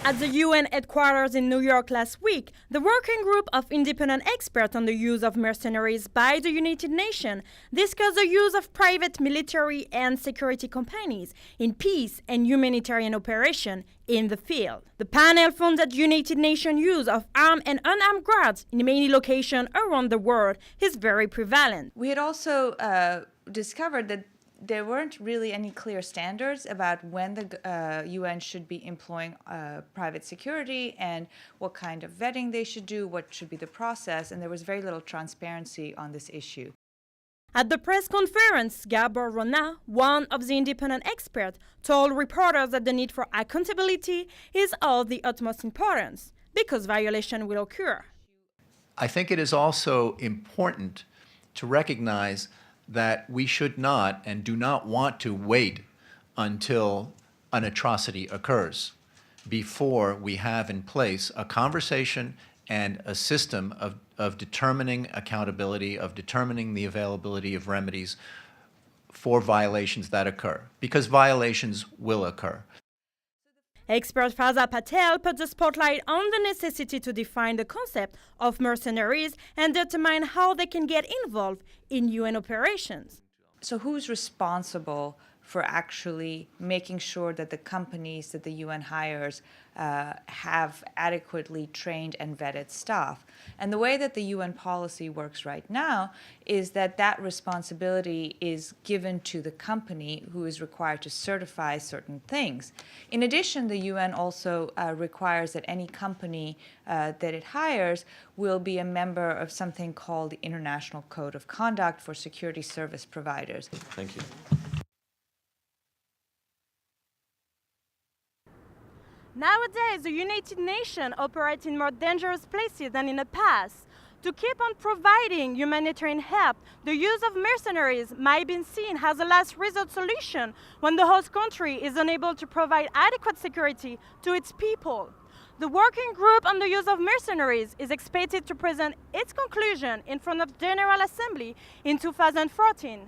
At the UN headquarters in New York last week, the working group of independent experts on the use of mercenaries by the United Nations discussed the use of private military and security companies in peace and humanitarian operations in the field. The panel found that United Nations use of armed and unarmed guards in many locations around the world is very prevalent. We had also discovered that there weren't really any clear standards about when the UN should be employing private security and what kind of vetting they should do, what should be the process, and there was very little transparency on this issue. At the press conference, Gabor Rona, one of the independent experts, told reporters that the need for accountability is of the utmost importance because violation will occur. I think it is also important to recognize that we should not and do not want to wait until an atrocity occurs before we have in place a conversation and a system of determining accountability, of determining the availability of remedies for violations that occur, because violations will occur. Expert Faza Patel put the spotlight on the necessity to define the concept of mercenaries and determine how they can get involved in UN operations. So who's responsible for actually making sure that the companies that the UN hires have adequately trained and vetted staff? And the way that the UN policy works right now is that that responsibility is given to the company who is required to certify certain things. In addition, the UN also requires that any company that it hires will be a member of something called the International Code of Conduct for Security Service Providers. Thank you. Nowadays, the United Nations operates in more dangerous places than in the past. To keep on providing humanitarian help, the use of mercenaries might be seen as a last resort solution when the host country is unable to provide adequate security to its people. The working group on the use of mercenaries is expected to present its conclusion in front of the General Assembly in 2014.